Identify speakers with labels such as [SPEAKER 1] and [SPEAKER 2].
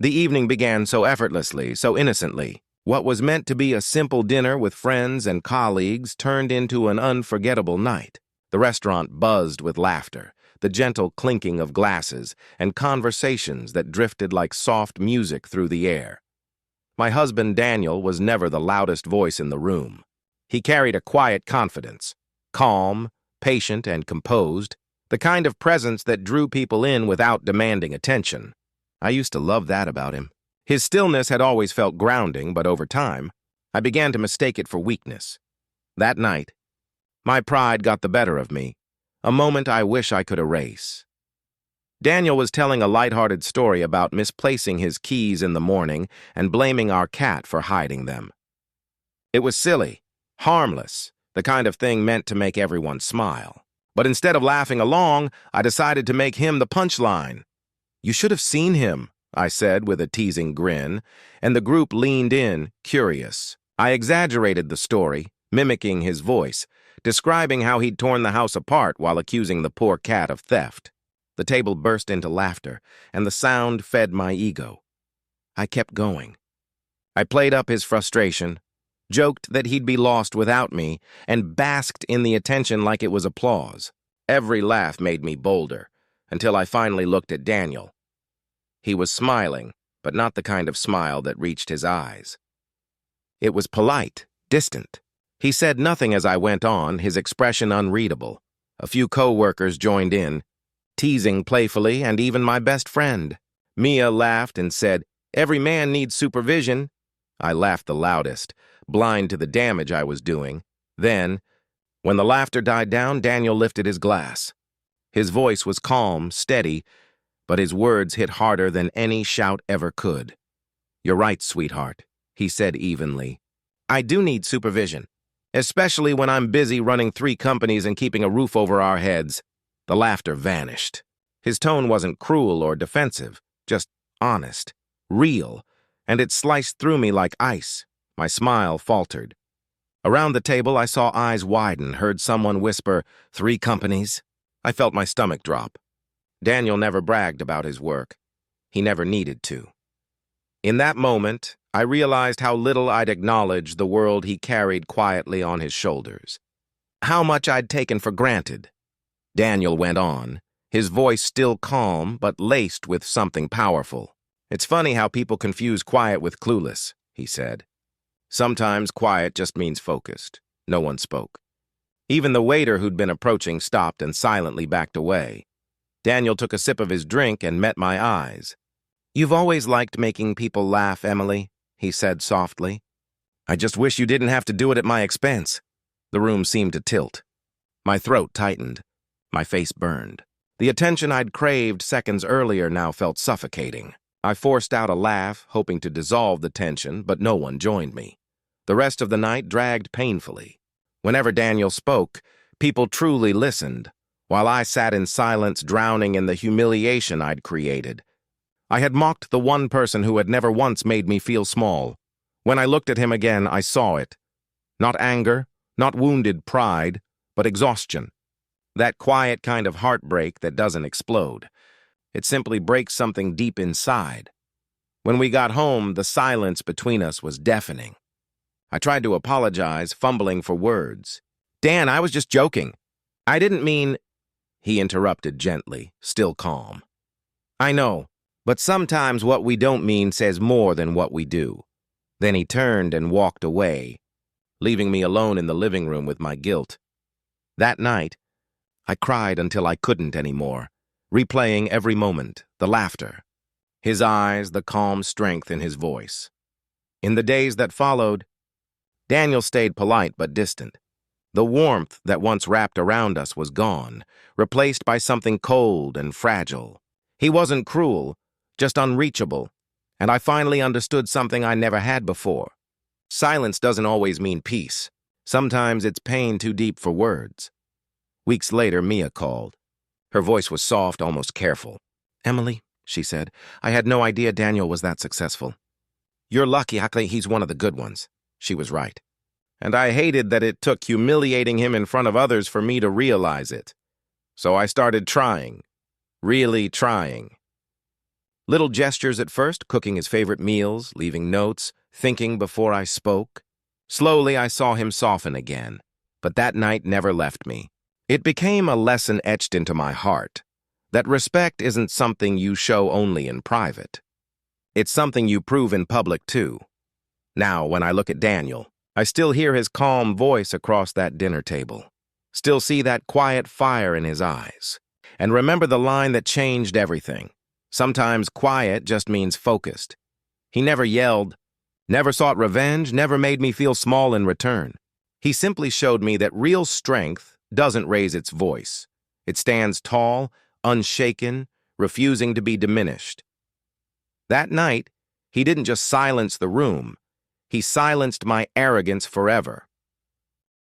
[SPEAKER 1] The evening began so effortlessly, so innocently. What was meant to be a simple dinner with friends and colleagues turned into an unforgettable night. The restaurant buzzed with laughter, the gentle clinking of glasses, and conversations that drifted like soft music through the air. My husband Daniel was never the loudest voice in the room. He carried a quiet confidence, calm, patient, and composed, the kind of presence that drew people in without demanding attention. I used to love that about him. His stillness had always felt grounding, but over time, I began to mistake it for weakness. That night, my pride got the better of me, a moment I wish I could erase. Daniel was telling a lighthearted story about misplacing his keys in the morning and blaming our cat for hiding them. It was silly, harmless, the kind of thing meant to make everyone smile. But instead of laughing along, I decided to make him the punchline. "You should have seen him," I said with a teasing grin, and the group leaned in, curious. I exaggerated the story, mimicking his voice, describing how he'd torn the house apart while accusing the poor cat of theft. The table burst into laughter, and the sound fed my ego. I kept going. I played up his frustration, joked that he'd be lost without me, and basked in the attention like it was applause. Every laugh made me bolder, until I finally looked at Daniel. He was smiling, but not the kind of smile that reached his eyes. It was polite, distant. He said nothing as I went on, his expression unreadable. A few co-workers joined in, teasing playfully, and even my best friend. Mia laughed and said, "Every man needs supervision." I laughed the loudest, blind to the damage I was doing. Then, when the laughter died down, Daniel lifted his glass. His voice was calm, steady, but his words hit harder than any shout ever could. "You're right, sweetheart," he said evenly. "I do need supervision, especially when I'm busy running 3 companies and keeping a roof over our heads." The laughter vanished. His tone wasn't cruel or defensive, just honest, real, and it sliced through me like ice. My smile faltered. Around the table, I saw eyes widen, heard someone whisper, "3 companies?" I felt my stomach drop. Daniel never bragged about his work. He never needed to. In that moment, I realized how little I'd acknowledged the world he carried quietly on his shoulders. How much I'd taken for granted. Daniel went on, his voice still calm but laced with something powerful. "It's funny how people confuse quiet with clueless," he said. "Sometimes quiet just means focused." No one spoke. Even the waiter who'd been approaching stopped and silently backed away. Daniel took a sip of his drink and met my eyes. "You've always liked making people laugh, Emily," he said softly. "I just wish you didn't have to do it at my expense." The room seemed to tilt. My throat tightened. My face burned. The attention I'd craved seconds earlier now felt suffocating. I forced out a laugh, hoping to dissolve the tension, but no one joined me. The rest of the night dragged painfully. Whenever Daniel spoke, people truly listened, while I sat in silence, drowning in the humiliation I'd created. I had mocked the one person who had never once made me feel small. When I looked at him again, I saw it. Not anger, not wounded pride, but exhaustion. That quiet kind of heartbreak that doesn't explode. It simply breaks something deep inside. When we got home, the silence between us was deafening. I tried to apologize, fumbling for words. "Dan, I was just joking. I didn't mean—" He interrupted gently, still calm. "I know, but sometimes what we don't mean says more than what we do." Then he turned and walked away, leaving me alone in the living room with my guilt. That night, I cried until I couldn't anymore, replaying every moment, the laughter, his eyes, the calm strength in his voice. In the days that followed, Daniel stayed polite but distant. The warmth that once wrapped around us was gone, replaced by something cold and fragile. He wasn't cruel, just unreachable, and I finally understood something I never had before. Silence doesn't always mean peace. Sometimes it's pain too deep for words. Weeks later, Mia called. Her voice was soft, almost careful. "Emily," she said, "I had no idea Daniel was that successful." "You're lucky, he's one of the good ones." She was right. And I hated that it took humiliating him in front of others for me to realize it. So I started trying. Really trying. Little gestures at first, cooking his favorite meals, leaving notes, thinking before I spoke. Slowly, I saw him soften again, but that night never left me. It became a lesson etched into my heart, that respect isn't something you show only in private. It's something you prove in public, too. Now, when I look at Daniel, I still hear his calm voice across that dinner table, still see that quiet fire in his eyes, and remember the line that changed everything. Sometimes quiet just means focused. He never yelled, never sought revenge, never made me feel small in return. He simply showed me that real strength doesn't raise its voice. It stands tall, unshaken, refusing to be diminished. That night, he didn't just silence the room, he silenced my arrogance forever.